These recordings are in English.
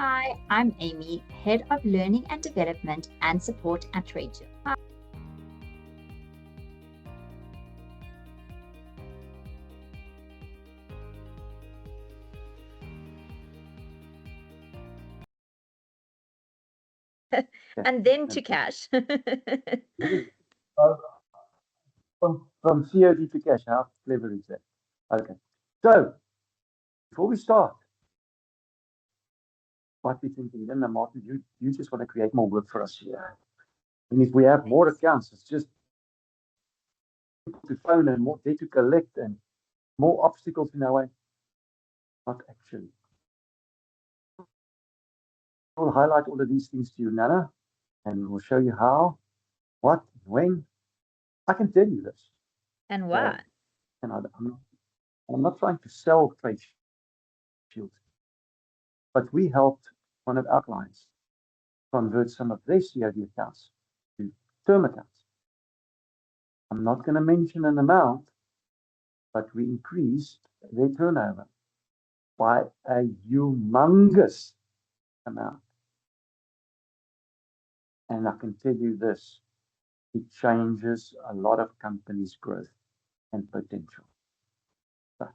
Hi, I'm Amy, Head of Learning and Development and Support at Trajan. And then to cash. From COD to cash, how clever is that? Okay. So, before we start, might be thinking, then Martin, you just want to create more work for us here. And if we have more accounts, it's just to phone and more data to collect and more obstacles in our way. Not actually. We'll highlight all of these things to you, Nana, and we'll show you how, what, when. I can tell you this. And what? And I'm not trying to sell trade shields, but we helped one of our clients convert some of their COD accounts to term accounts. I'm not going to mention an amount, but we increased their turnover by a humongous amount. And I can tell you this, it changes a lot of companies' growth and potential. So,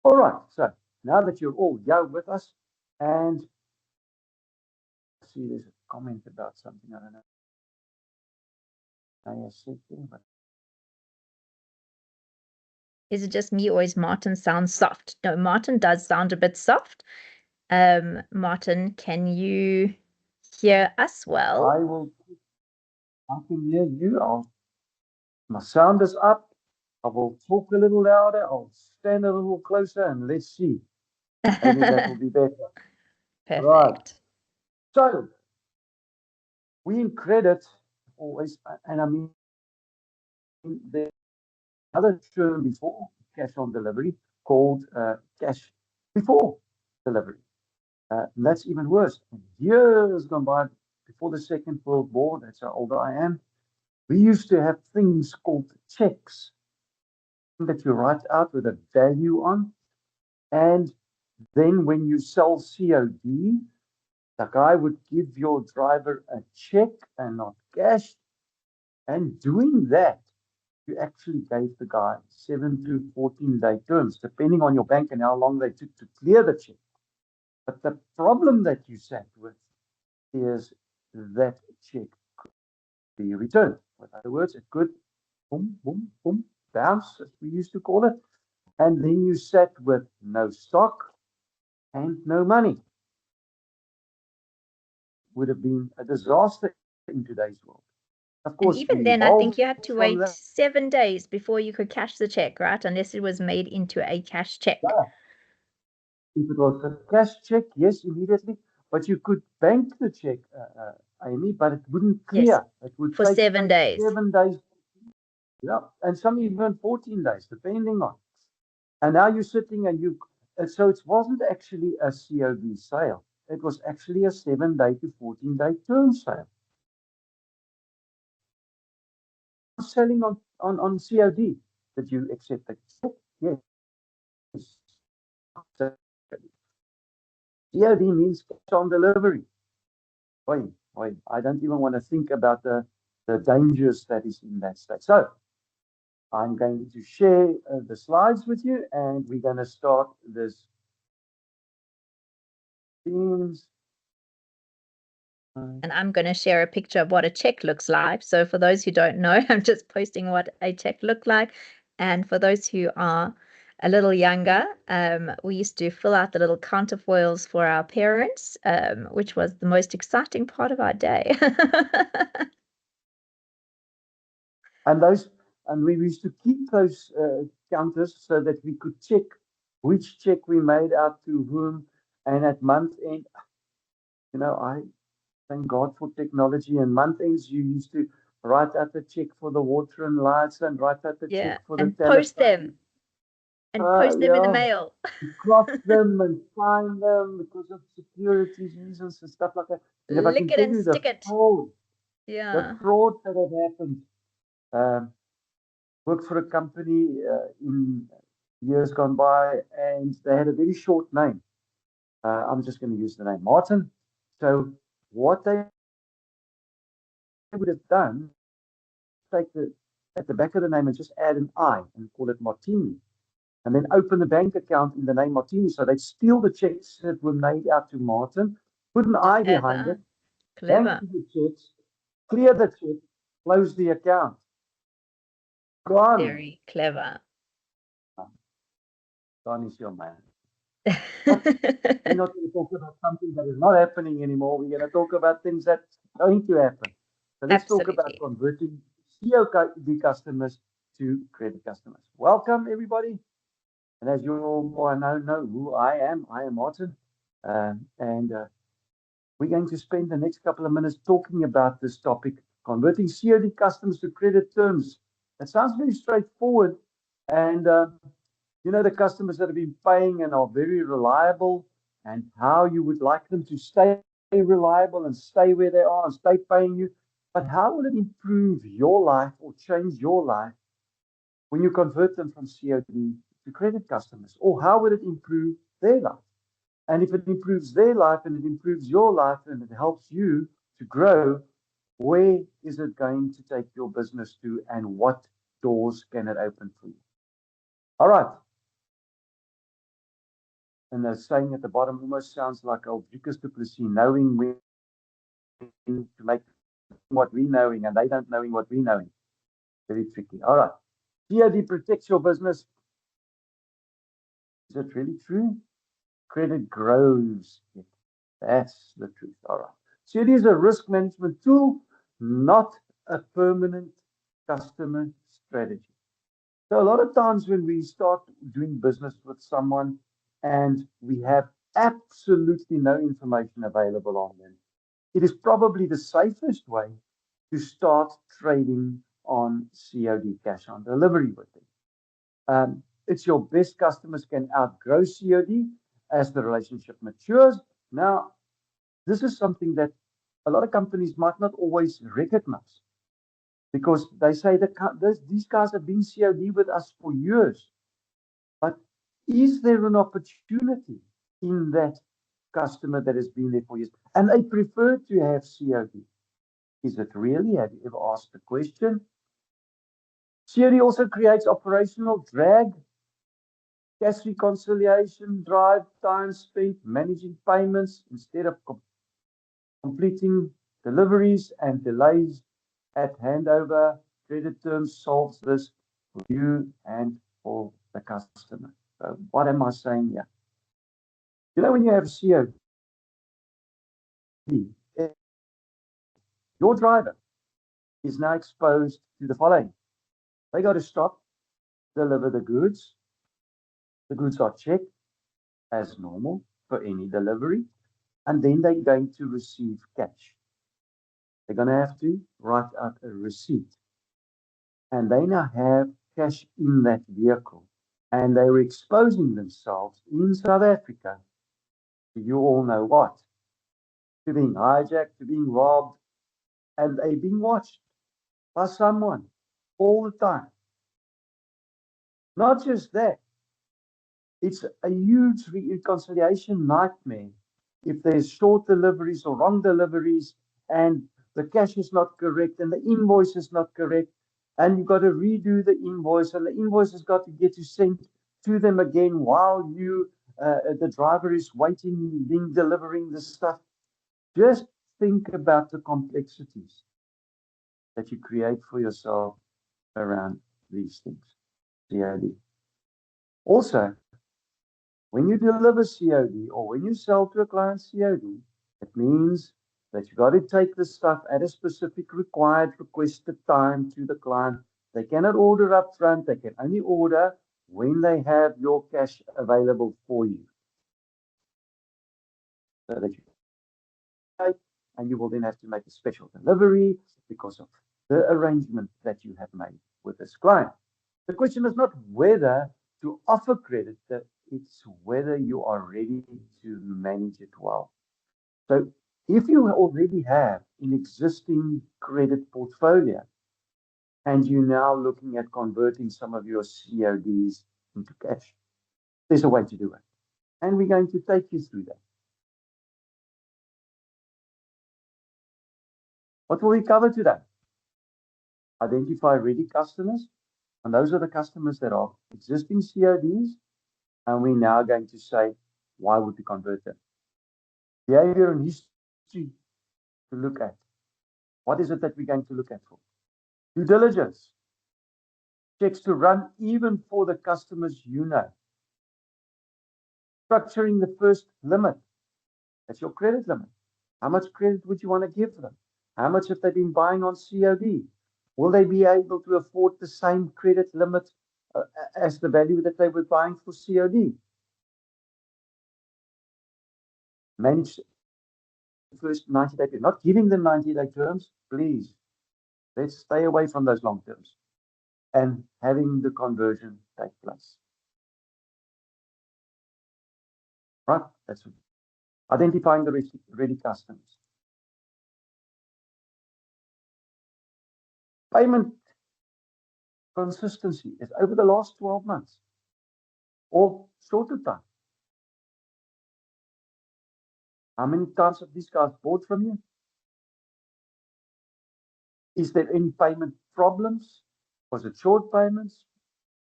all right, so now that you're all here with us, and see there's a comment about something, I don't know. Is it just me or is Martin sound soft? No, Martin does sound a bit soft. Martin, can you hear us well? I can hear you. My sound is up. I will talk a little louder. I'll stand a little closer and let's see. Maybe that will be better. Perfect. Right. So, we in credit always, and I mean, the other term before cash on delivery called cash before delivery. That's even worse. Years gone by before the Second World War, that's how old I am, we used to have things called checks that you write out with a value on. And then when you sell COD, the guy would give your driver a check and not cash. And doing that, you actually gave the guy 7 to 14-day terms, depending on your bank and how long they took to clear the check. But the problem that you sat with is that check could be returned. In other words, it could boom, boom, boom, bounce, as we used to call it. And then you sat with no stock and no money. Would have been a disaster in today's world. Of course, and even then, I think you had to wait 7 days before you could cash the check, right? Unless it was made into a cash check. Yeah. If it was a cash check, yes, immediately. But you could bank the check, Amy, but it wouldn't clear. Yes, it would for take 7 days. 7 days. Yeah, and some even 14 days, depending on. And now you're sitting and so it wasn't actually a COD sale. It was actually a 7-day to 14-day term sale. Selling on COD. Did you accept it? Yes. COD means cash on delivery. Boy, I don't even want to think about the dangers that is in that state. So I'm going to share the slides with you, and we're going to start this themes. And I'm going to share a picture of what a check looks like. So for those who don't know, I'm just posting what a check looked like. And for those who are a little younger, we used to fill out the little counterfoils for our parents, which was the most exciting part of our day. And we used to keep those counters so that we could check which check we made out to whom, and at month end, I thank God for technology. And month ends, you used to write out the check for the water and lights and write out the check for the telephone. Post them. And post them in the mail. Cross them and sign them because of security reasons and stuff like that. And lick it and stick it. Yeah. The fraud that had happened. Worked for a company in years gone by, and they had a very short name. I'm just going to use the name Martin. So what they would have done, take the at the back of the name and just add an I and call it Martini, and then open the bank account in the name Martini. So they'd steal the checks that were made out to Martin, put an I behind it, Clever. bank the checks, clear the check, close the account. Gone. Very clever. Gone is your man. But we're not going to talk about something that is not happening anymore. We're going to talk about things that's going to happen. So let's talk about Absolutely. converting COD customers to credit customers. Welcome, everybody. And as you all know who I am Martin. And we're going to spend the next couple of minutes talking about this topic, converting COD customers to credit terms. It sounds very straightforward. And the customers that have been paying and are very reliable, and how you would like them to stay reliable and stay where they are and stay paying you. But how will it improve your life or change your life when you convert them from COD to credit customers? Or how will it improve their life? And if it improves their life and it improves your life and it helps you to grow, where is it going to take your business to, and what doors can it open for you? All right. And the saying at the bottom almost sounds like Ulricus du Plessis, knowing when to make what we knowing, and they don't knowing what we knowing. Very tricky. All right. COD protects your business. Is it really true? Credit grows it. That's the truth. All right. COD is a risk management tool, not a permanent customer strategy. So a lot of times when we start doing business with someone and we have absolutely no information available on them, it is probably the safest way to start trading on COD, cash on delivery, with them. It's your best. Customers can outgrow COD as the relationship matures. Now, this is something that a lot of companies might not always recognize, because they say that these guys have been COD with us for years. But is there an opportunity in that customer that has been there for years and they prefer to have COD? Is it really? Have you ever asked the question? COD also creates operational drag, cash reconciliation, drive time spent managing payments instead of completing deliveries, and delays at handover. Credit terms solves this for you and for the customer. So what am I saying here? When you have COD, your driver is now exposed to the following. They got to stop, deliver the goods. The goods are checked as normal for any delivery, and then they're going to receive cash. They're going to have to write out a receipt, and they now have cash in that vehicle, and they were exposing themselves in South Africa to, you all know what, to being hijacked, to being robbed, and they're being watched by someone all the time. Not just that, it's a huge reconciliation nightmare if there's short deliveries or wrong deliveries, and the cash is not correct and the invoice is not correct, and you've got to redo the invoice, and the invoice has got to get you sent to them again while the driver is waiting, delivering the stuff. Just think about the complexities that you create for yourself around these things. COD. Also, when you deliver COD or when you sell to a client COD, it means that you got to take the stuff at a specific requested time to the client. They cannot order up front. They can only order when they have your cash available for you. So that you pay, and you will then have to make a special delivery because of the arrangement that you have made with this client. The question is not whether to offer credit, it's whether you are ready to manage it well. So if you already have an existing credit portfolio and you're now looking at converting some of your CODs into cash, there's a way to do it. And we're going to take you through that. What will we cover today? Identify ready customers. And those are the customers that are existing CODs. And we're now going to say, why would we convert them? Behavior and history to look at. What is it that we're going to look at for? Due diligence. Checks to run even for the customers you know. Structuring the first limit. That's your credit limit. How much credit would you want to give them? How much have they been buying on COD? Will they be able to afford the same credit limit as the value that they were buying for COD? Manage the first 90-day period. Not giving them 90-day terms, please. Let's stay away from those long terms. And having the conversion take place. Right? That's it. Identifying the ready customers. Payment consistency is over the last 12 months or shorter time. How many times have these guys bought from you? Is there any payment problems? Was it short payments?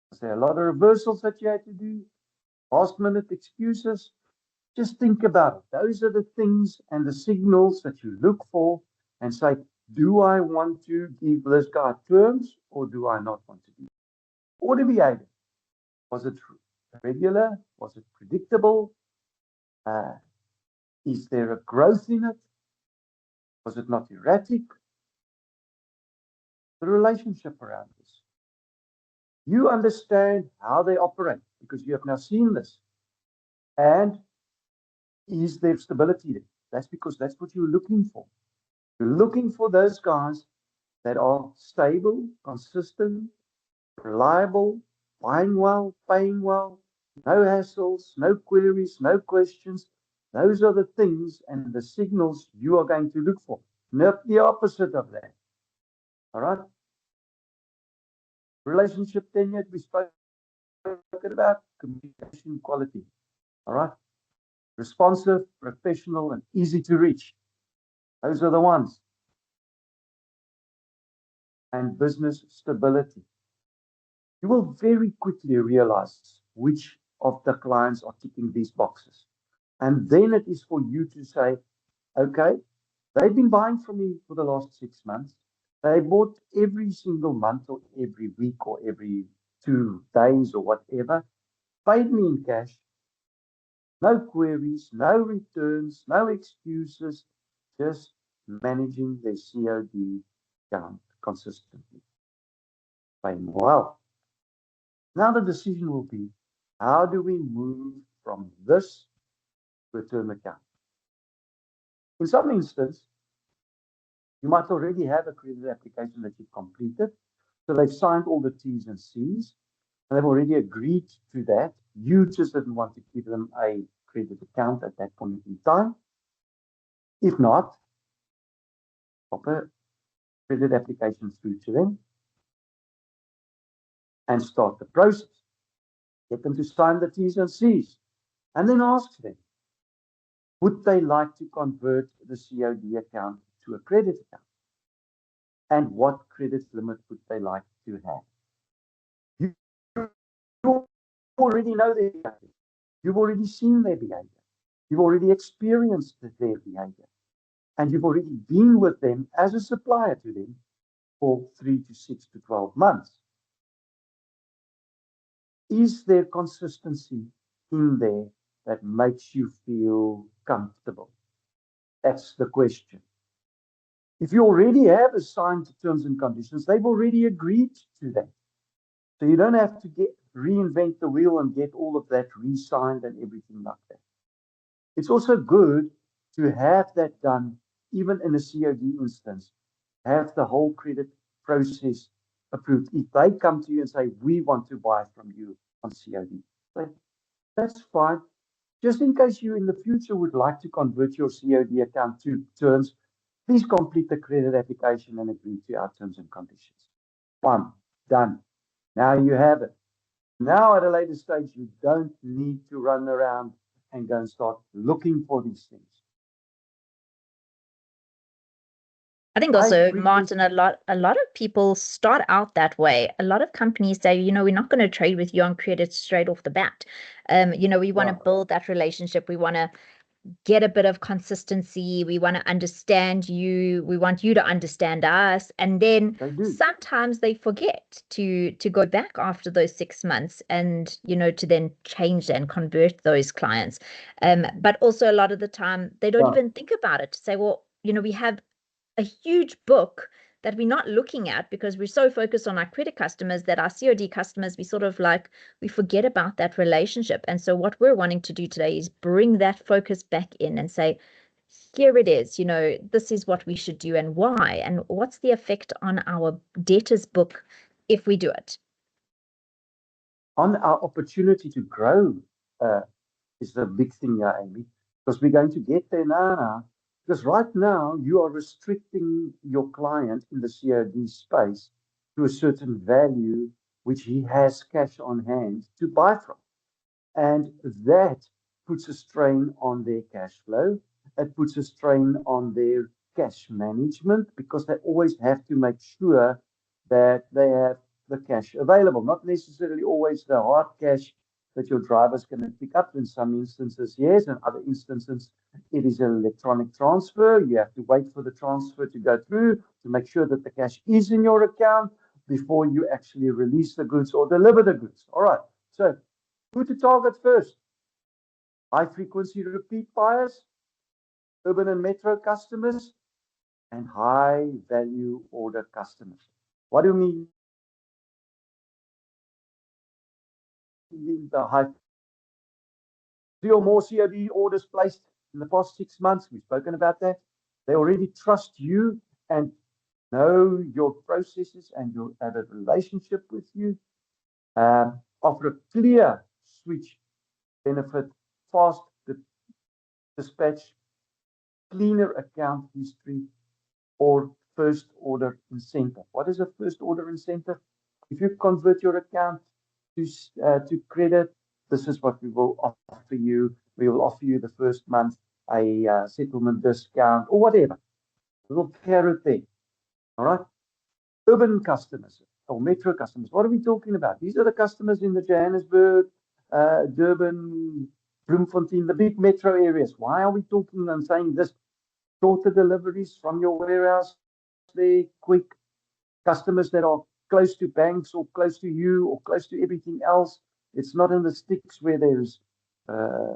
Was there a lot of reversals that you had to do? Last minute excuses? Just think about it. Those are the things and the signals that you look for and say, do I want to give this guy terms or do I not want to do it? Order behavior. Was it regular? Was it predictable? Is there a growth in it? Was it not erratic? The relationship around this. You understand how they operate because you have now seen this. And is there stability there? That's because that's what you're looking for. You're looking for those guys that are stable, consistent, reliable, buying well, paying well, no hassles, no queries, no questions. Those are the things and the signals you are going to look for. Not the opposite of that. All right? Relationship tenure, we spoke about communication quality. All right? Responsive, professional, and easy to reach. Those are the ones. And business stability. You will very quickly realize which of the clients are ticking these boxes. And then it is for you to say, okay, they've been buying from me for the last 6 months. They bought every single month or every week or every 2 days or whatever, paid me in cash. No queries, no returns, no excuses, just managing their COD account consistently. Paying well. Now the decision will be, how do we move from this to a term account? In some instance, you might already have a credit application that you've completed. So they've signed all the T's and C's, and they've already agreed to that. You just didn't want to give them a credit account at that point in time. If not, pop a credit application through to them and start the process. Get them to sign the T's and C's, and then ask them, would they like to convert the COD account to a credit account? And what credit limit would they like to have? You already know their behavior. You've already seen their behavior. You've already experienced their behavior. And you've already been with them as a supplier to them for 3 to 6 to 12 months. Is there consistency in there that makes you feel comfortable? That's the question. If you already have assigned terms and conditions, they've already agreed to that. So you don't have to reinvent the wheel and get all of that re-signed and everything like that. It's also good to have that done, even in a COD instance, have the whole credit process approved. If they come to you and say, we want to buy from you on COD, that's fine. Just in case you in the future would like to convert your COD account to terms, please complete the credit application and agree to our terms and conditions. One, done. Now you have it. Now at a later stage, you don't need to run around and go and start looking for these things. I think High also, frequency. Martin, a lot of people start out that way. A lot of companies say, we're not going to trade with you on credit straight off the bat. We want to Yeah, build that relationship. We want to get a bit of consistency. We want to understand you. We want you to understand us. And then they do. sometimes they forget to go back after those 6 months and, to then change and convert those clients. But also a lot of the time they don't Yeah. even think about it to say, well, we have a huge book that we're not looking at because we're so focused on our credit customers that our COD customers, we sort of like, we forget about that relationship. And so what we're wanting to do today is bring that focus back in and say, here it is, this is what we should do and why, and what's the effect on our debtors book if we do it. On our opportunity to grow uh, is the big thing here, Amy, because we're going to get there now. Because right now you are restricting your client in the COD space to a certain value which he has cash on hand to buy from. And that puts a strain on their cash flow. It puts a strain on their cash management because they always have to make sure that they have the cash available, not necessarily always the hard cash that your driver's going to pick up. In some instances, yes, in other instances, it is an electronic transfer. You have to wait for the transfer to go through to make sure that the cash is in your account before you actually release the goods or deliver the goods. All right. So who to target first? High frequency repeat buyers, urban and metro customers, and high value order customers. What do you mean? The high 3 or more COD orders placed in the past 6 months. We've spoken about that. They already trust you and know your processes and you have a relationship with you. Offer a clear switch benefit, fast dispatch, cleaner account history, or first order incentive. What is a first order incentive? If you convert your account to credit, this is what we will offer you. We will offer you the first month a settlement discount or whatever. A little carrot there. All right. Urban customers or metro customers. What are we talking about? These are the customers in the Johannesburg, Durban, Bloemfontein, the big metro areas. Why are we talking and saying this? Shorter deliveries from your warehouse there, quick customers that are close to banks or close to you or close to everything else. It's not in the sticks where there's uh,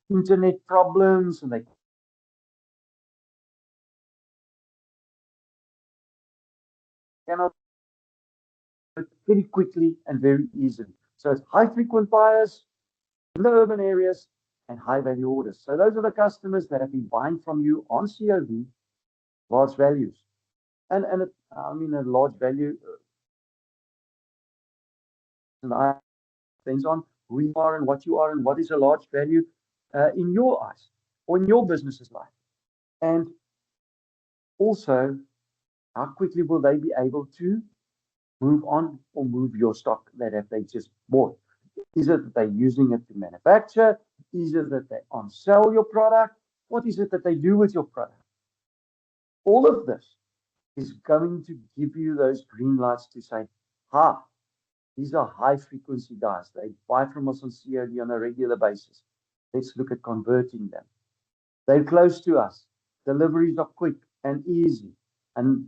internet problems and they cannot very quickly and very easily. So it's high frequent buyers in the urban areas and high value orders. So those are the customers that have been buying from you on COV, large values. And I mean, a large value, and I depends on who you are and what you are and what is a large value in your eyes or in your business's life. And also, how quickly will they be able to move on or move your stock that have they just bought? Is it that they're using it to manufacture? Is it that they on sell your product? What is it that they do with your product? All of this is going to give you those green lights to say, these are high frequency guys. They buy from us on COD on a regular basis. Let's look at converting them. They're close to us. Deliveries are quick and easy and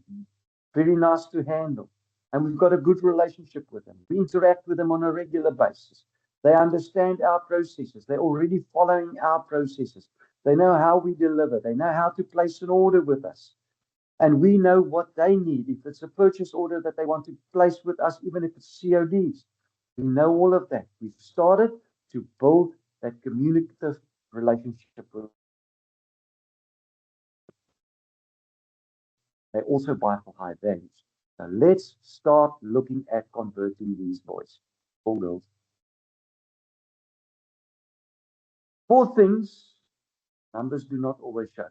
very nice to handle. And we've got a good relationship with them. We interact with them on a regular basis. They understand our processes. They're already following our processes. They know how we deliver. They know how to place an order with us. And we know what they need. If it's a purchase order that they want to place with us, even if it's CODs, we know all of that. We've started to build that communicative relationship with. They also buy for high values. So let's start looking at converting these boys or girls. 4 things numbers do not always show.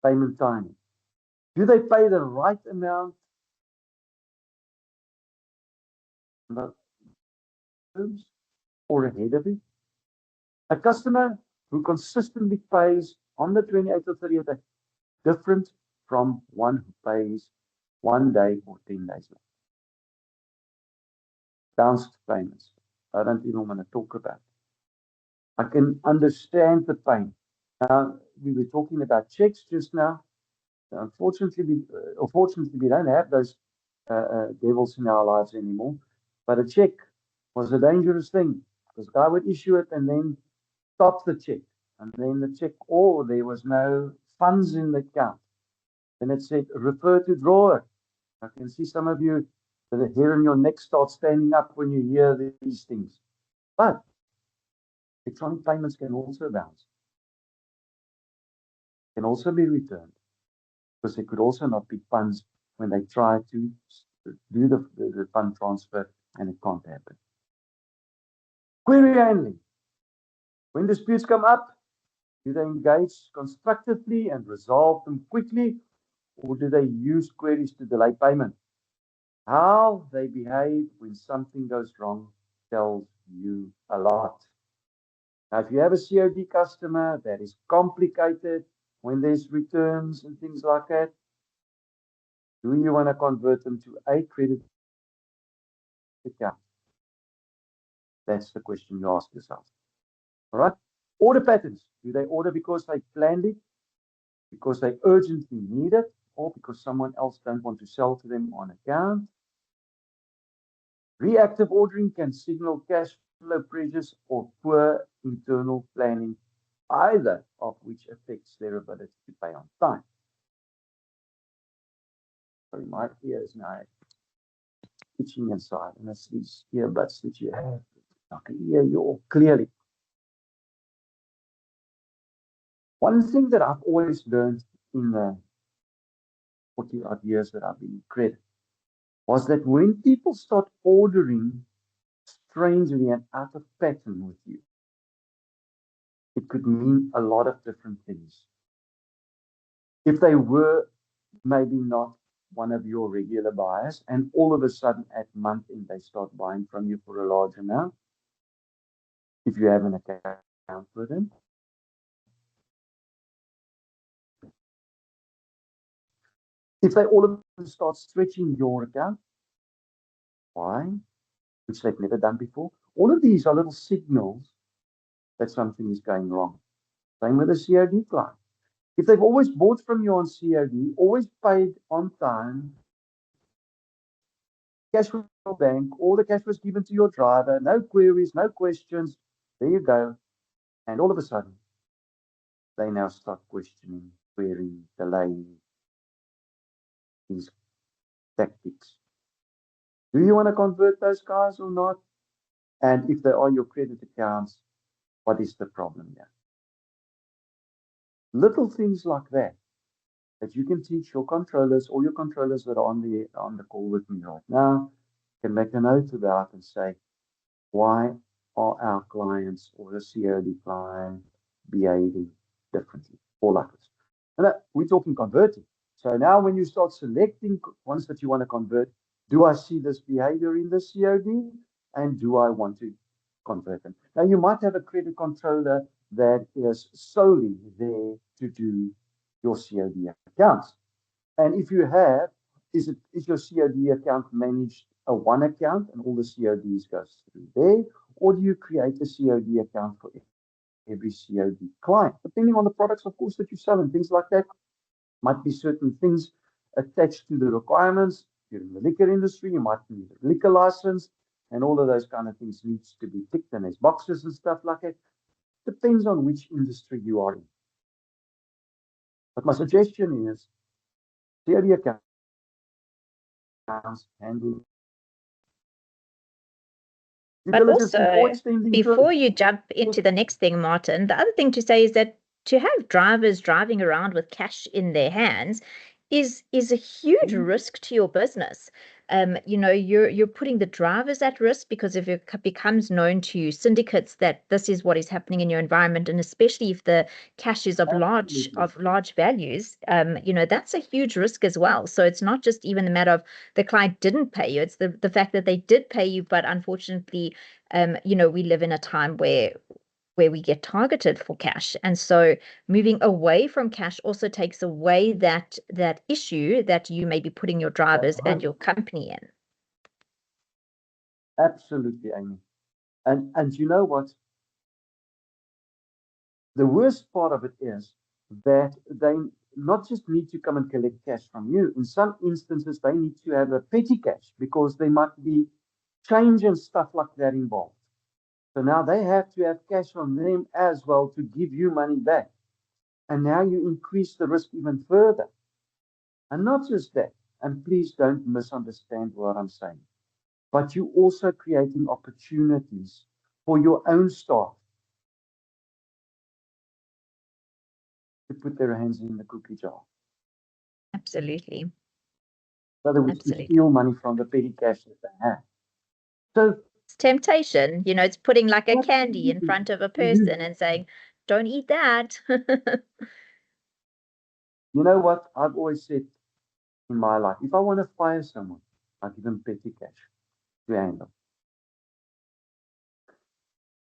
Payment timing. Do they pay the right amount terms or ahead of it? A customer who consistently pays on the 28th or 30th a different from one who pays 1 day or 10 days late. Bounced payments. I don't even want to talk about it. I can understand the pain. Now, we were talking about checks just now. Unfortunately, we don't have those devils in our lives anymore. But a check was a dangerous thing because the guy would issue it and then stop the check. And then the check, there was no funds in the account. Then it said, refer to drawer. I can see some of you, the hair on your neck starts standing up when you hear these things. But electronic payments can also bounce, can also be returned, because there could also not be funds when they try to do the fund transfer and it can't happen. Query handling. When disputes come up, do they engage constructively and resolve them quickly, or do they use queries to delay payment? How they behave when something goes wrong tells you a lot. Now, if you have a COD customer that is complicated when there's returns and things like that, do you want to convert them to a credit account? That's the question you ask yourself. All right. Order patterns. Do they order because they planned it, because they urgently need it, or because someone else don't want to sell to them on account? Reactive ordering can signal cash flow pressures or poor internal planning, either of which affects their ability to pay on time. Sorry, my ear is now itching inside, and it's these earbuds that you have. I can hear you all clearly. One thing that I've always learned in the 40-odd years that I've been in credit was that when people start ordering strangely and out of pattern with you, it could mean a lot of different things. If they were maybe not one of your regular buyers, and all of a sudden at month end they start buying from you for a large amount, if you have an account with them, if they all of a sudden start stretching your account, why? Which they've never done before. All of these are little signals that something is going wrong. Same with a COD client. If they've always bought from you on COD, always paid on time, cash from your bank, all the cash was given to your driver, no queries, no questions, there you go. And all of a sudden, they now start questioning, querying, delaying these tactics. Do you want to convert those guys or not? And if they are your credit accounts, what is the problem there? Little things like that you can teach your controllers, or your controllers that are on the call with me right now, can make a note about and say, why are our clients or the COD client behaving differently or like this? And we're talking converting. So now when you start selecting ones that you want to convert, do I see this behavior in the COD? And do I want to convert them? Now you might have a credit controller that is solely there to do your COD accounts. And if you have, is your COD account managed a one account and all the CODs goes through there? Or do you create a COD account for every COD client? Depending on the products, of course, that you sell and things like that, might be certain things attached to the requirements. If you're in the liquor industry, you might need a liquor license, and all of those kind of things needs to be ticked, and there's boxes and stuff like that. Depends on which industry you are in. But my suggestion is, COD accounts handle. But also, before you jump into the next thing, Martin, the other thing to say is that to have drivers driving around with cash in their hands is a huge risk to your business. You're putting the drivers at risk, because if it becomes known to syndicates that this is what is happening in your environment, and especially if the cash is of large values, that's a huge risk as well. So it's not just even the matter of the client didn't pay you; it's the fact that they did pay you, but unfortunately, we live in a time where where we get targeted for cash. And so moving away from cash also takes away that issue that you may be putting your drivers and your company in. Absolutely, Amy. And you know what? The worst part of it is that they not just need to come and collect cash from you. In some instances, they need to have a petty cash because there might be change and stuff like that involved. So now they have to have cash on them as well to give you money back. And now you increase the risk even further. And not just that, and please don't misunderstand what I'm saying, but you're also creating opportunities for your own staff to put their hands in the cookie jar. Absolutely. In other words, to Absolutely. steal money from the petty cash that they have. So it's temptation, it's putting like a candy in absolutely. front of a person and saying, don't eat that. You know what? I've always said in my life, if I want to fire someone, I give them petty cash to handle.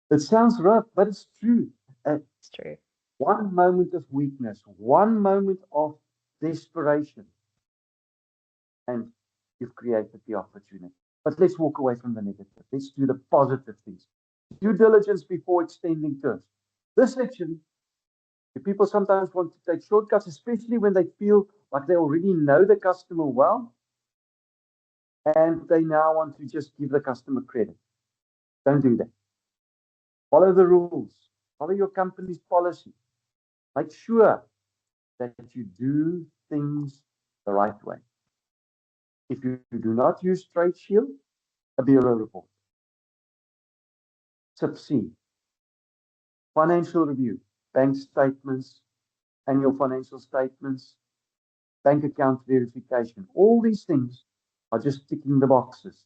It sounds rough, but it's true. It's true. One moment of weakness, one moment of desperation, and you've created the opportunity. But let's walk away from the negative. Let's do the positive things. Due diligence before extending terms. This actually, people sometimes want to take shortcuts, especially when they feel like they already know the customer well, and they now want to just give the customer credit. Don't do that. Follow the rules. Follow your company's policy. Make sure that you do things the right way. If you do not use Trade Shield, a bureau report. Tip C, financial review, bank statements, annual financial statements, bank account verification. All these things are just ticking the boxes.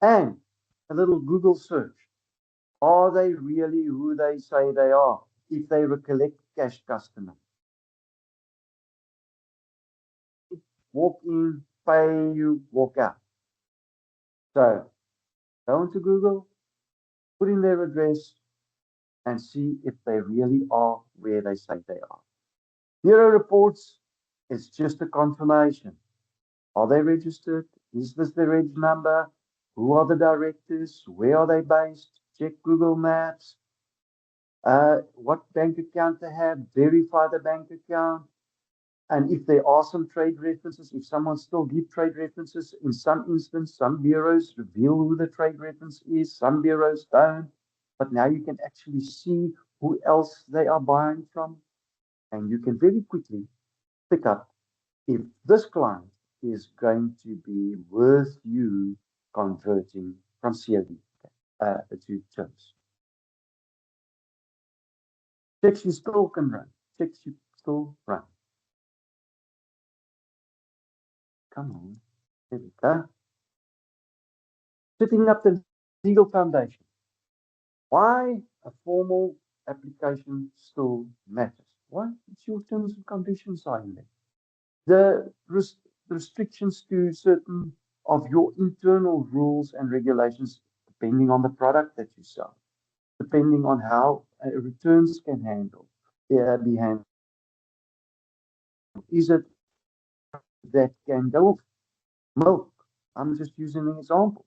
And a little Google search. Are they really who they say they are? If they recollect cash customer. Walk in, pay you, walk out. So go into Google, put in their address, and see if they really are where they say they are. Bureau reports is just a confirmation. Are they registered? Is this the reg number? Who are the directors? Where are they based? Check Google Maps. What bank account they have? Verify the bank account. And if there are some trade references, if someone still gives trade references, in some instances, some bureaus reveal who the trade reference is, some bureaus don't. But now you can actually see who else they are buying from. And you can very quickly pick up if this client is going to be worth you converting from COD to terms. Checks you still can run. Checks you still run. Come on. There we go. Setting up the legal foundation. Why a formal application still matters? Why? It's your terms and conditions are in there. The restrictions to certain of your internal rules and regulations, depending on the product that you sell, depending on how returns can be handled. Is it that can go off milk? I'm just using an example.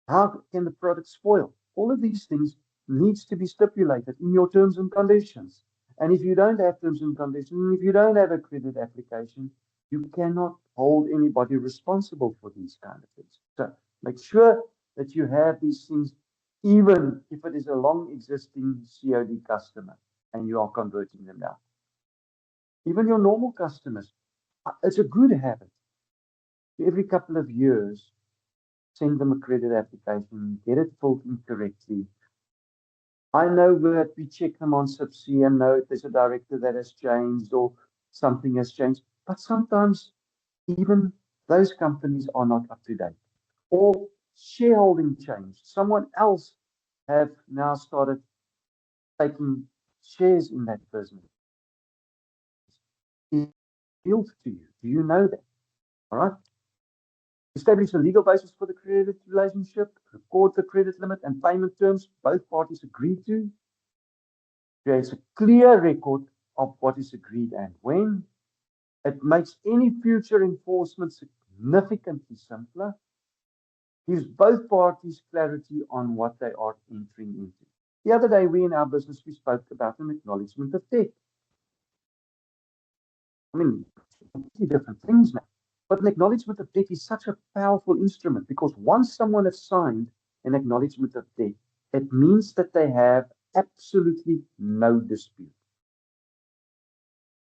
How can the product spoil? All of these things needs to be stipulated in your terms and conditions. And if you don't have terms and conditions, if you don't have a credit application, you cannot hold anybody responsible for these kind of things. So make sure that you have these things, even if it is a long existing COD customer and you are converting them now. Even your normal customers, it's a good habit. Every couple of years, send them a credit application, get it filled in correctly. I know that we check them on Subsea and know if there's a director that has changed or something has changed, but sometimes even those companies are not up to date. Or shareholding changed. Someone else have now started taking shares in that business. It's revealed to you. Do you know that? All right. Establish a legal basis for the credit relationship, record the credit limit and payment terms both parties agree to, creates a clear record of what is agreed and when. It makes any future enforcement significantly simpler, gives both parties clarity on what they are entering into. The other day, we in our business, we spoke about an acknowledgement of debt. I mean, completely different things now. But an acknowledgement of debt is such a powerful instrument because once someone has signed an acknowledgement of debt, it means that they have absolutely no dispute.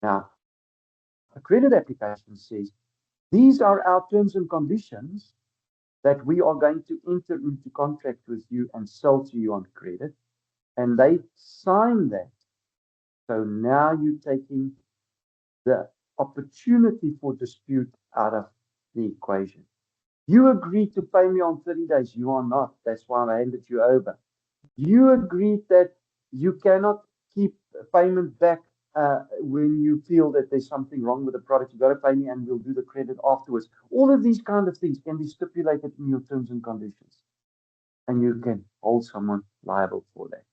Now, a credit application says, these are our terms and conditions that we are going to enter into contract with you and sell to you on credit. And they sign that. So now you're taking the opportunity for dispute out of the equation. You agreed to pay me on 30 days. You are not. That's why I handed you over. You agreed that you cannot keep payment back when you feel that there's something wrong with the product. You got to pay me and we'll do the credit afterwards. All of these kind of things can be stipulated in your terms and conditions. And you can hold someone liable for that.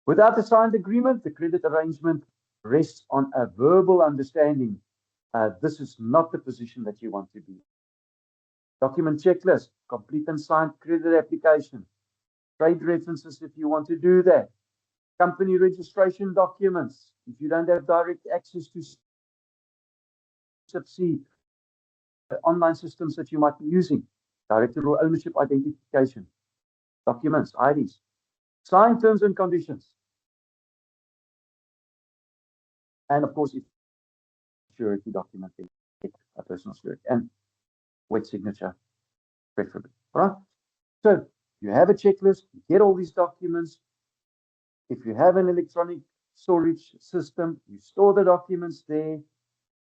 Without a signed agreement, the credit arrangement rests on a verbal understanding. This is not the position that you want to be. Document checklist, complete and signed credit application, trade references if you want to do that, company registration documents, if you don't have direct access to subsea online systems that you might be using, director or ownership identification, documents, IDs, signed terms and conditions, and of course, security document, a personal security, and wet signature, preferably. All right. So you have a checklist, you get all these documents. If you have an electronic storage system, you store the documents there.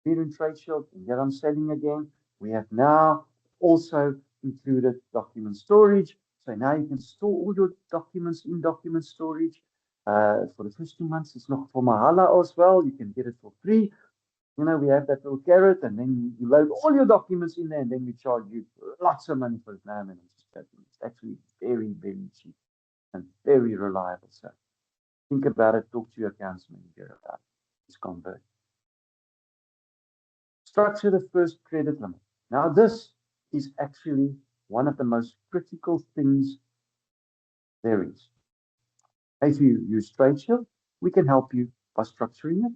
Here in TradeShield, and here I'm selling again. We have now also included document storage. So now you can store all your documents in document storage. For the first 2 months, it's not for Mahala as well. You can get it for free. You know, we have that little carrot, and then you load all your documents in there, and then we charge you lots of money for it. Now, man, it's actually very, very cheap and very reliable. So think about it. Talk to your accounts manager about it. It's convert. Structure the first credit limit. Now, this is actually one of the most critical things there is. If you use TradeShield, we can help you by structuring it.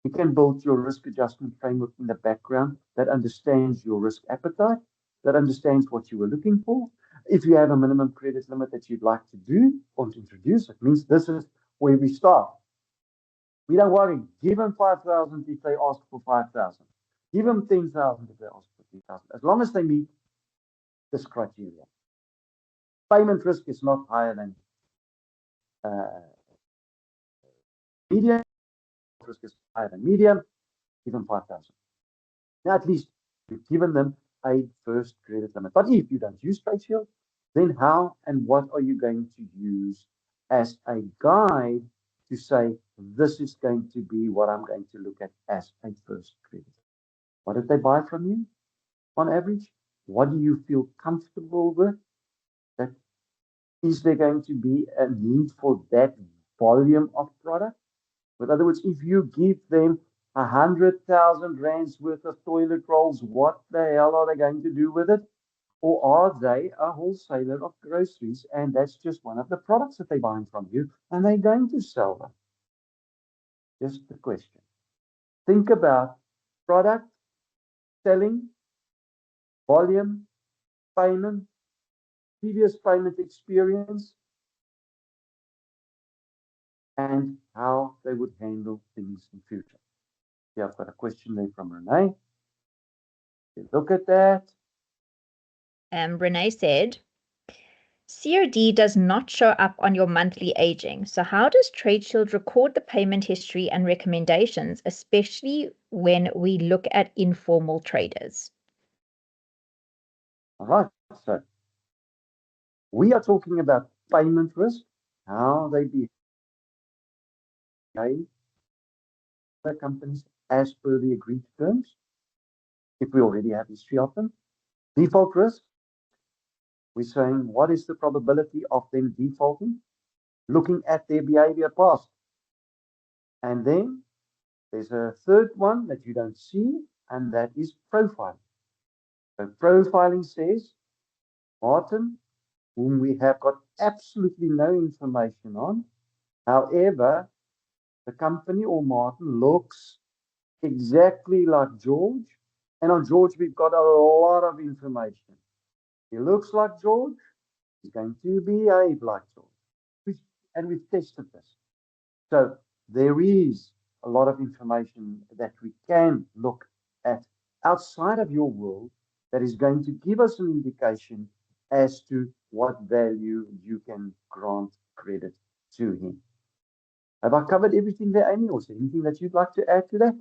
We can build your risk adjustment framework in the background that understands your risk appetite, that understands what you were looking for. If you have a minimum credit limit that you'd like to do or to introduce, it means this is where we start. We don't worry. Give them 5,000 if they ask for 5,000. Give them 10,000 if they ask for 10,000, as long as they meet this criteria. Payment risk is not higher than medium. Risk is higher than medium. Give them 5,000. Now, at least you've given them a first credit limit. But if you don't use TradeShield, then how and what are you going to use as a guide to say, this is going to be what I'm going to look at as a first credit? What did they buy from you on average? What do you feel comfortable with? That is there going to be a need for that volume of product? In other words, if you give them 100,000 rands worth of toilet rolls, what the hell are they going to do with it? Or are they a wholesaler of groceries and that's just one of the products that they're buying from you and they're going to sell them? Just the question. Think about product, selling, volume, payment, previous payment experience, and how they would handle things in future. Yeah, I've got a question there from Renee. Look at that. Renee said, COD does not show up on your monthly aging. So how does TradeShield record the payment history and recommendations, especially when we look at informal traders? All right. So we are talking about payment risk, how they behave the companies as per the agreed terms, if we already have history of them. Default risk, we're saying what is the probability of them defaulting, looking at their behavior past. And then there's a third one that you don't see, and that is profiling. So profiling says, Martin, whom we have got absolutely no information on, however, the company or Martin looks exactly like George, and on George we've got a lot of information. He looks like George, he's going to behave like George. And we've tested this. So there is a lot of information that we can look at outside of your world that is going to give us an indication as to what value you can grant credit to him. Have I covered everything there, Amy, or is there anything that you'd like to add to that?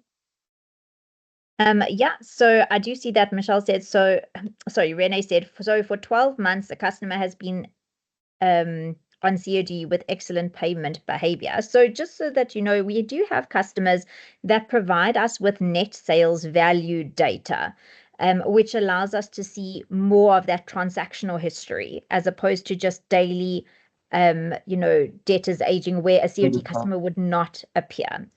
Yeah, so I do see that Michelle said, so sorry, Renee said, so for 12 months, the customer has been on COD with excellent payment behavior. So just so that you know, we do have customers that provide us with net sales value data, which allows us to see more of that transactional history as opposed to just daily, debtors aging where a COD customer would not appear.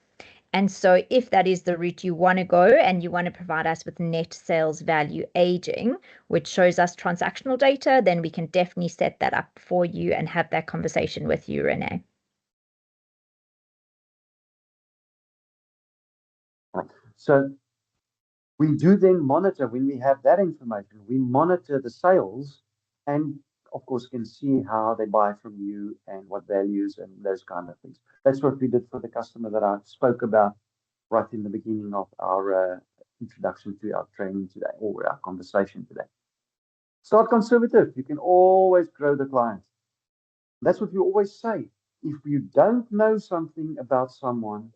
And so if that is the route you want to go and you want to provide us with net sales value aging, which shows us transactional data, then we can definitely set that up for you and have that conversation with you, Renee. So we do then monitor, when we have that information, we monitor the sales and of course can see how they buy from you and what values and those kind of things. That's what we did for the customer that I spoke about right in the beginning of our introduction to our training today, or our conversation today. Start conservative. You can always grow the clients. That's what we always say. If you don't know something about someone,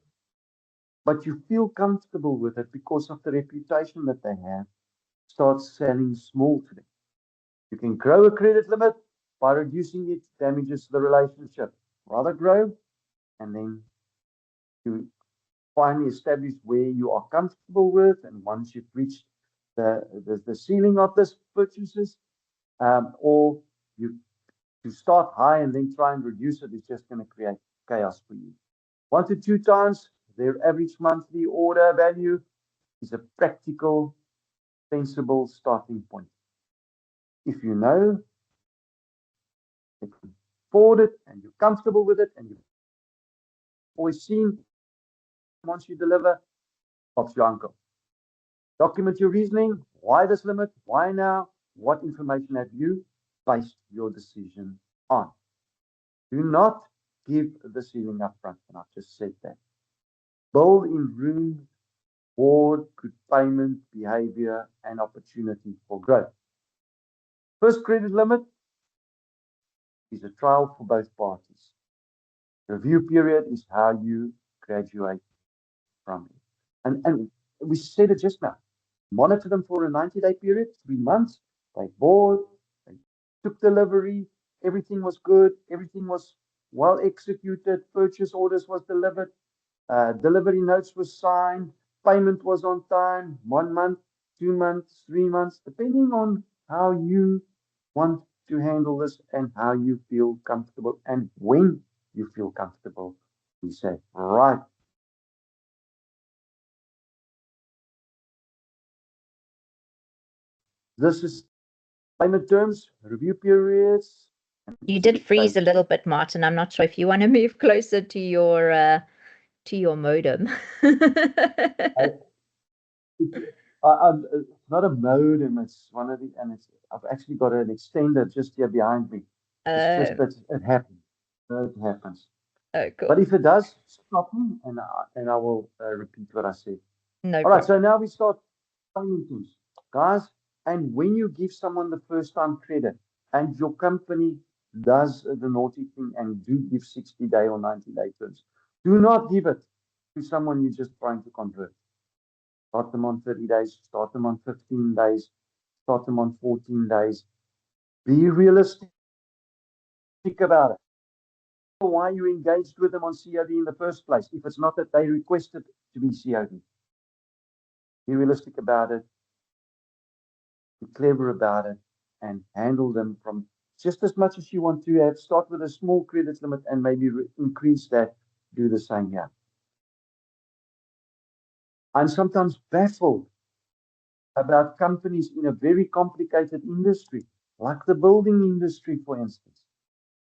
but you feel comfortable with it because of the reputation that they have, start selling small to them. You can grow a credit limit by reducing it, damages the relationship. Rather grow, and then you finally establish where you are comfortable with, and once you've reached the ceiling of this purchases, or you to start high and then try and reduce it is just going to create chaos for you. 1 to 2 times their average monthly order value is a practical, sensible starting point. If you know you can afford it and you're comfortable with it and you've always seen once you deliver, Bob's your uncle. Document your reasoning. Why this limit? Why now? What information have you based your decision on? Do not give the ceiling up front, and I've just said that. Build in room for good payment, behavior, and opportunity for growth. First credit limit is a trial for both parties. Review period is how you graduate from it. And we said it just now. Monitor them for a 90-day period, 3 months. They bought, they took delivery, everything was good, everything was well executed, purchase orders was delivered, delivery notes was signed, payment was on time, 1 month, 2 months, 3 months, depending on how you want to handle this and how you feel comfortable and when you feel comfortable. We say, right. This is payment terms, review periods. You did freeze a little bit, Martin. I'm not sure if you want to move closer to your modem. It's not a modem, it's one of the, and I've actually got an extender just here behind me. It's just that it happens. It happens. Oh, cool. But if it does, stop me and I will repeat what I said. No All right, problem. so now we start payment terms, guys. And when you give someone the first time credit and your company does the naughty thing and do give 60-day or 90-day terms, do not give it to someone you're just trying to convert. Start them on 30 days, start them on 15 days, start them on 14 days. Be realistic about it. Why you engaged with them on COD in the first place, if it's not that they requested to be COD. Be realistic about it. Be clever about it and handle them from just as much as you want to have. Start with a small credit limit and maybe increase that. Do the same here. I'm sometimes baffled about companies in a very complicated industry, like the building industry, for instance,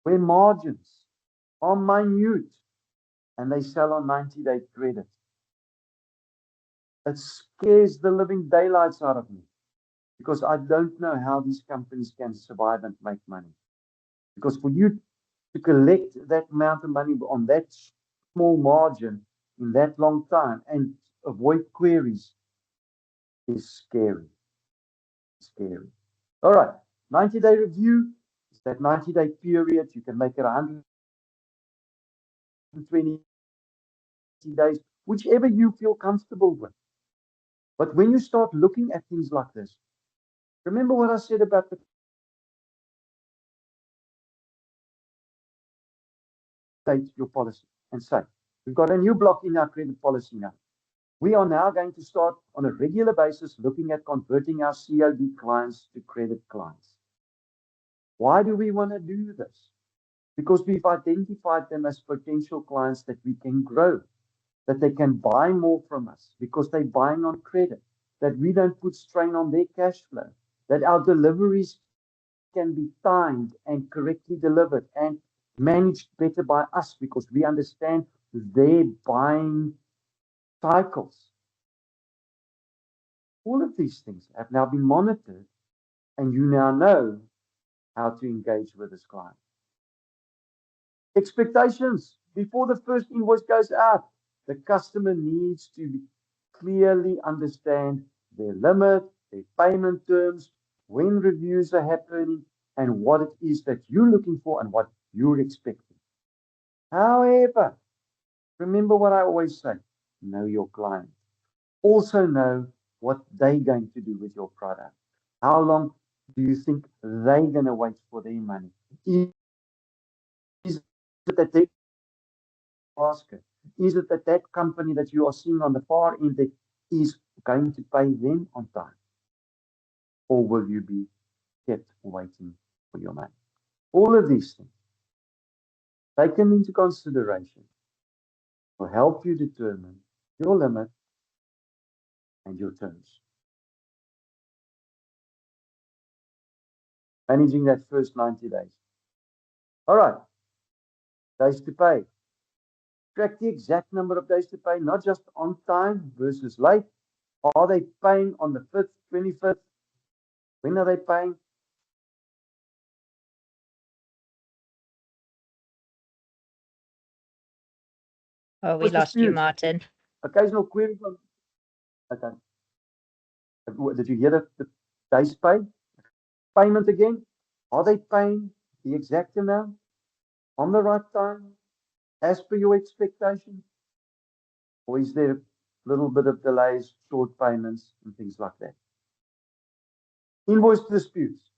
where margins are minute and they sell on 90-day credit. It scares the living daylights out of me because I don't know how these companies can survive and make money. Because for you to collect that amount of money on that small margin in that long time and avoid queries is scary. Scary. All right. 90-day review is that 90-day period. You can make it 120 days, whichever you feel comfortable with. But when you start looking at things like this, remember what I said about your policy and say, we've got a new block in our credit policy now. We are now going to start on a regular basis looking at converting our COD clients to credit clients. Why do we want to do this? Because we've identified them as potential clients that we can grow, that they can buy more from us because they're buying on credit, that we don't put strain on their cash flow, that our deliveries can be timed and correctly delivered and managed better by us because we understand their buying cycles. All of these things have now been monitored, and you now know how to engage with this client. Expectations before the first invoice goes out. The customer needs to clearly understand their limit, their payment terms, when reviews are happening, and what it is that you're looking for and what you're expecting. However, remember what I always say, know your client. Also know what they're going to do with your product. How long do you think they're going to wait for their money? Is it that they ask it? Is it that that company that you are seeing on the far end is going to pay them on time? Or will you be kept waiting for your money? All of these things taken into consideration will help you determine your limit and your terms. Managing that first 90 days. All right, days to pay. Track the exact number of days to pay, not just on time versus late. Are they paying on the 5th, 25th? When are they paying? Oh, we lost you, Martin. Occasional queries on. Okay. Did you hear the days pay? Payment again? Are they paying the exact amount on the right time as per your expectation? Or is there a little bit of delays, short payments, and things like that? Invoice disputes.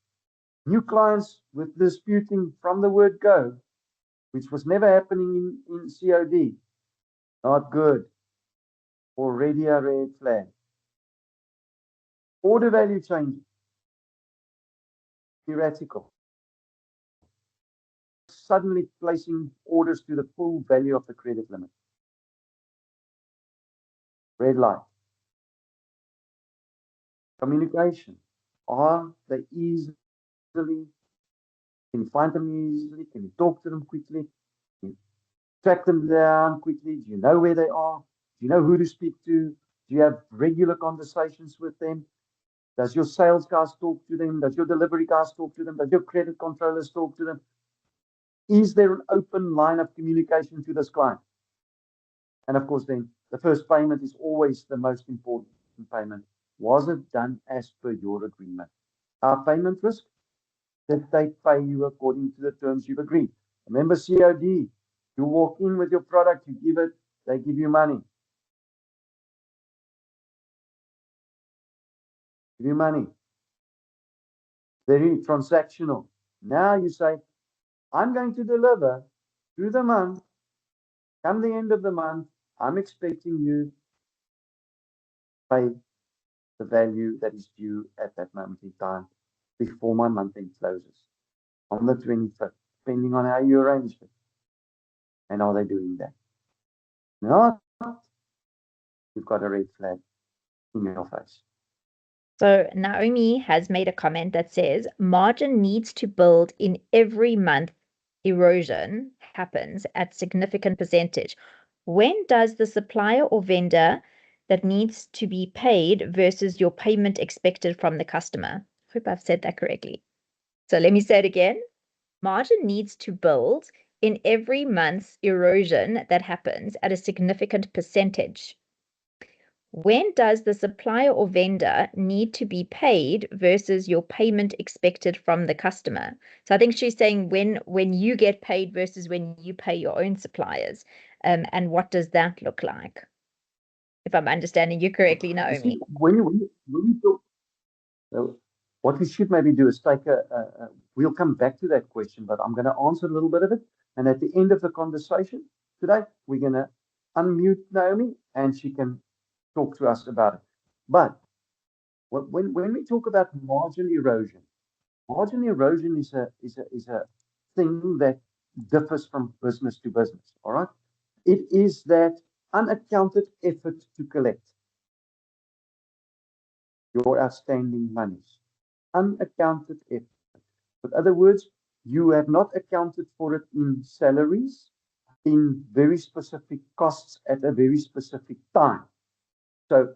New clients with disputing from the word go, which was never happening in COD. Not good. Already a red flag. Order value changes. Theoretical. Suddenly placing orders to the full value of the credit limit. Red light. Communication. Are they easily? Can you find them easily? Can you talk to them quickly? Can you track them down quickly? Do you know where they are? Do you know who to speak to? Do you have regular conversations with them? Does your sales guys talk to them? Does your delivery guys talk to them? Does your credit controllers talk to them? Is there an open line of communication to this client? And of course, then the first payment is always the most important payment. Was it done as per your agreement? Our payment risk, that they pay you according to the terms you've agreed. Remember COD, you walk in with your product, you give it, they give you money. Give you money. Very transactional. Now you say, I'm going to deliver through the month. Come the end of the month, I'm expecting you to pay the value that is due at that moment in time before my month end closes on the 25th, depending on how you arranged it. And are they doing that? Not, you've got a red flag in your face. So Naomi has made a comment that says margin needs to build in every month erosion happens at significant percentage. When does the supplier or vendor that needs to be paid versus your payment expected from the customer? I hope I've said that correctly. So let me say it again. Margin needs to build in every month's erosion that happens at a significant percentage. When does the supplier or vendor need to be paid versus your payment expected from the customer? So I think she's saying when you get paid versus when you pay your own suppliers, and what does that look like? If I'm understanding you correctly, Naomi. When you talk, what we should maybe do is take we'll come back to that question, but I'm going to answer a little bit of it. And at the end of the conversation today, we're going to unmute Naomi and she can talk to us about it. But when we talk about margin erosion is a thing that differs from business to business. All right. It is that unaccounted effort to collect your outstanding monies. Unaccounted effort. In other words, you have not accounted for it in salaries, in very specific costs at a very specific time. So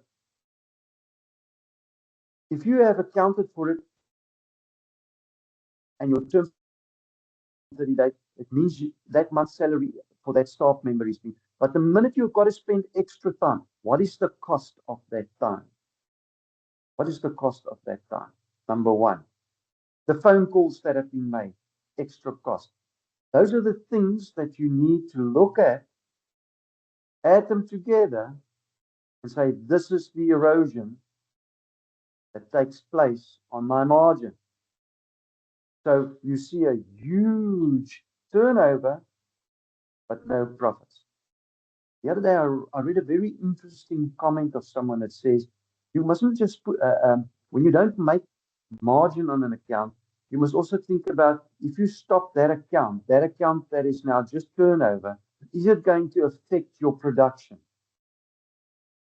if you have accounted for it and your terms 30 days, it means that month's salary for that staff member is being. But the minute you've got to spend extra time, what is the cost of that time? What is the cost of that time? Number one, the phone calls that have been made, extra cost. Those are the things that you need to look at, add them together, and say, this is the erosion that takes place on my margin. So you see a huge turnover, but no profits. The other day, I read a very interesting comment of someone that says, you mustn't just put, when you don't make margin on an account, you must also think about if you stop that account that is now just turnover, is it going to affect your production?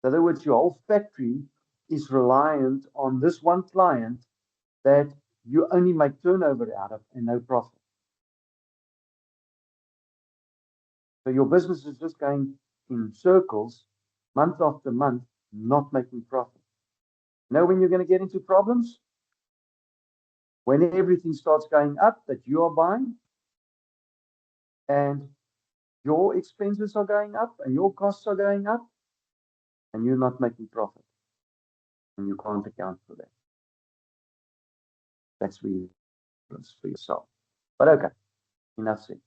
In other words, your whole factory is reliant on this one client that you only make turnover out of and no profit. So your business is just going in circles, month after month, not making profit. Know when you're going to get into problems? When everything starts going up that you are buying and your expenses are going up and your costs are going up and you're not making profit and you can't account for that. That's really for yourself. But okay, enough said.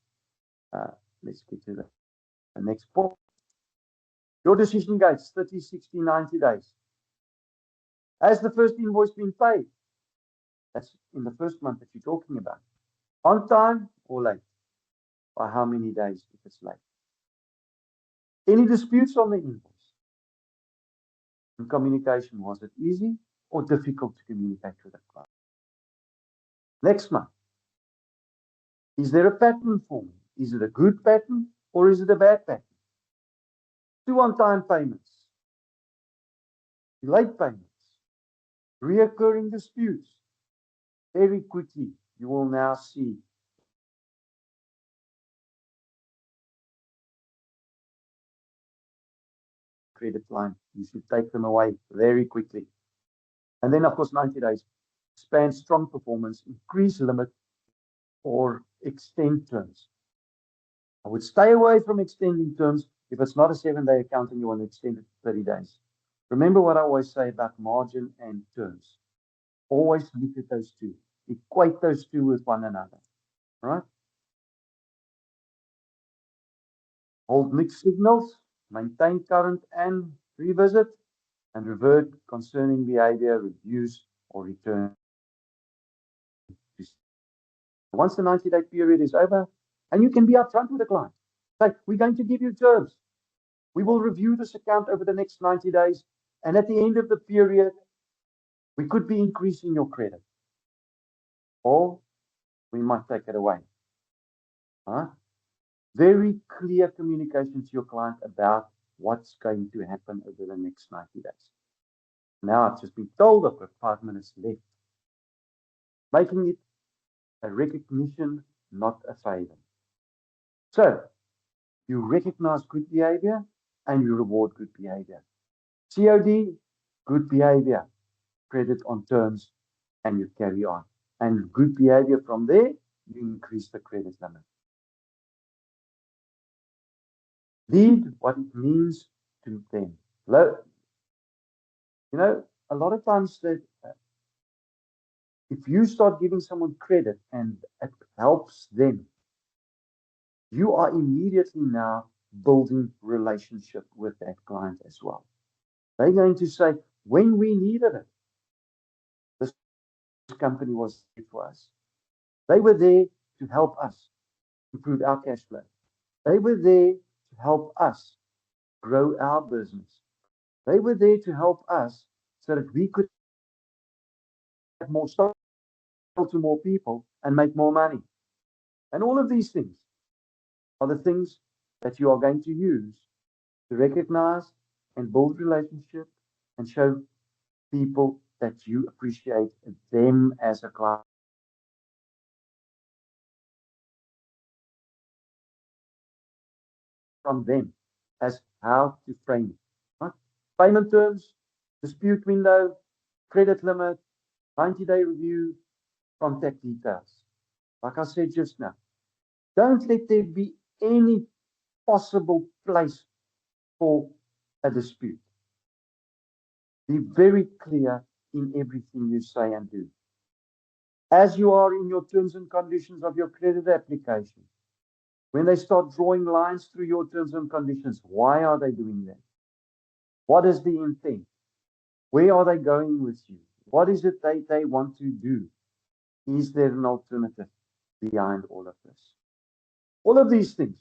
Let's get to the next point. Your decision gates, 30, 60, 90 days. Has the first invoice been paid? That's in the first month that you're talking about. On time or late? By how many days if it's late? Any disputes on the invoice? In communication, was it easy or difficult to communicate with the client? Next month. Is there a pattern for me? Is it a good pattern or is it a bad pattern? 2 on-time payments, late payments, reoccurring disputes. Very quickly, you will now see credit line. You should take them away very quickly. And then, of course, 90 days. Expand strong performance, increase limit, or extend terms. I would stay away from extending terms if it's not a 7-day account and you want to extend it to 30 days. Remember what I always say about margin and terms. Always look at those two. Equate those two with one another. Right? Hold mixed signals, maintain current and revisit, and revert concerning behavior, reduce or return. Once the 90-day period is over, and you can be upfront with the client. Say, we're going to give you terms. We will review this account over the next 90 days. And at the end of the period, We could be increasing your credit, or we might take it away. Huh? Very clear communication to your client about what's going to happen over the next 90 days. Now I've just been told I've got 5 minutes left, making it a recognition, not a favor. So you recognize good behavior and you reward good behavior. COD, good behavior, credit on terms, and you carry on. And good behavior from there, you increase the credit limit. Lead what it means to them. You know, a lot of times that if you start giving someone credit and it helps them, you are immediately now building relationship with that client as well. They're going to say, when we needed it, this company was there for us. They were there to help us improve our cash flow. They were there to help us grow our business. They were there to help us so that we could have more stock to more people and make more money. And all of these things are the things that you are going to use to recognize and build relationship and show people that you appreciate them as a client. From them as how to frame it. Right? Payment terms, dispute window, credit limit, 90-day review, contact details. Like I said just now, don't let there be any possible place for a dispute. Be very clear in everything you say and do. As you are in your terms and conditions of your credit application, when they start drawing lines through your terms and conditions, why are they doing that? What is the intent? Where are they going with you? What is it they want to do? Is there an alternative behind all of this? All of these things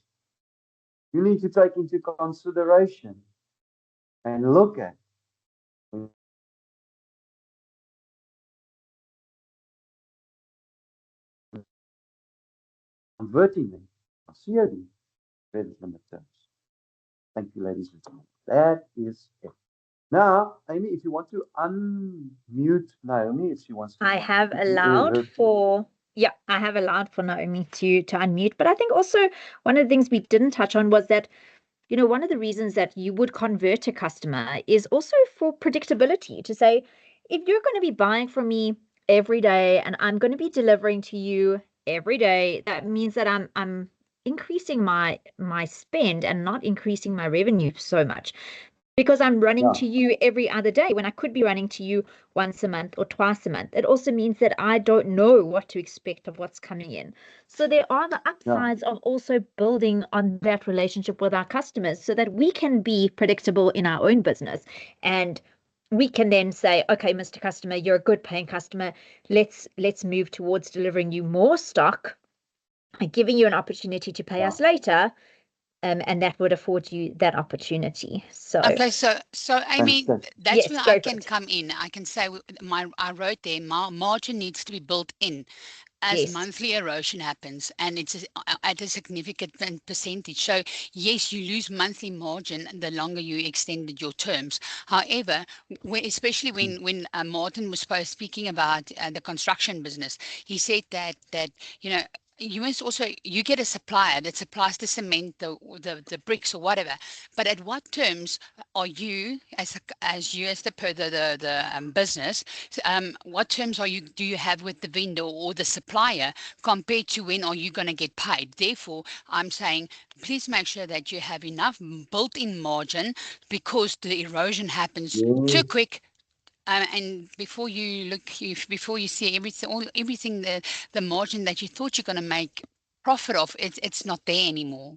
you need to take into consideration and look at. Converting them to COD credit limit terms. Thank you, ladies and gentlemen. That is it. Now, Amy, if you want to unmute Naomi, if she wants to. I have allowed for Naomi to unmute, but I think also one of the things we didn't touch on was that, you know, one of the reasons that you would convert a customer is also for predictability, to say, if you're going to be buying from me every day and I'm going to be delivering to you every day, that means that I'm increasing my spend and not increasing my revenue so much, because I'm running to you every other day when I could be running to you once a month or twice a month. It also means that I don't know what to expect of what's coming in. So there are the upsides of also building on that relationship with our customers so that we can be predictable in our own business. And we can then say, okay, Mr. Customer, you're a good paying customer. Let's move towards delivering you more stock and giving you an opportunity to pay us later. And that would afford you that opportunity. So okay, so Amy, that's yes, where I can come in. I can say I wrote there, margin needs to be built in as monthly erosion happens, and it's at a significant percentage. So yes, you lose monthly margin the longer you extended your terms. However, especially when Martin was speaking about the construction business, he said that you know, you must also, you get a supplier that supplies the cement, the bricks or whatever, but at what terms are you as the business, what terms do you have with the vendor or the supplier compared to when are you going to get paid? Therefore, I'm saying please make sure that you have enough built-in margin, because the erosion happens too quick. And before you see everything, the margin that you thought you're going to make profit of, it's not there anymore.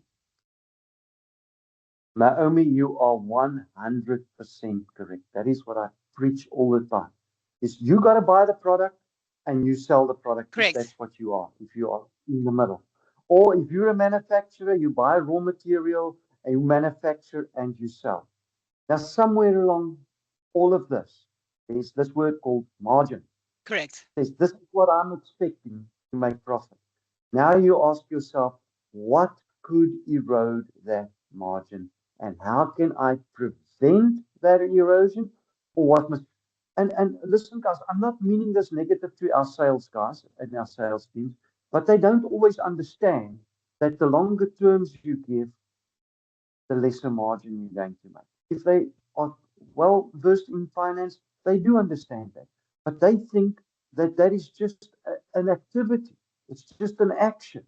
Naomi, you are 100% correct. That is what I preach all the time. Is you got to buy the product and you sell the product. Correct. If that's what you are, if you are in the middle. Or if you're a manufacturer, you buy raw material and you manufacture and you sell. Now, somewhere along all of this, there's this word called margin. Correct. It says, this is what I'm expecting to make profit. Now you ask yourself, what could erode that margin? And how can I prevent that erosion? Or what must, and listen, guys, I'm not meaning this negative to our sales guys and our sales teams, but they don't always understand that the longer terms you give, the lesser margin you're going to make. If they are well versed in finance, they do understand that. But they think that that is just an activity. It's just an action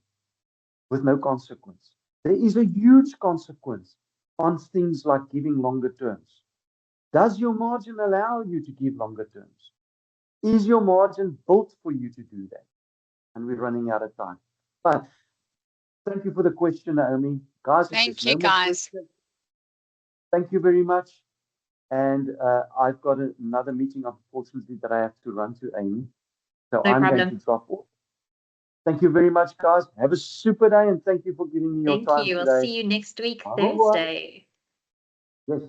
with no consequence. There is a huge consequence on things like giving longer terms. Does your margin allow you to give longer terms? Is your margin built for you to do that? And we're running out of time. But thank you for the question, Naomi. Guys, Thank you, guys. Thank you very much. And I've got another meeting, unfortunately, that I have to run to, Amy. So No I'm problem. going to drop off. Thank you very much, guys. Have a super day, and thank you for giving me your time Thank you. today. We'll see you next week, Thursday. Yes.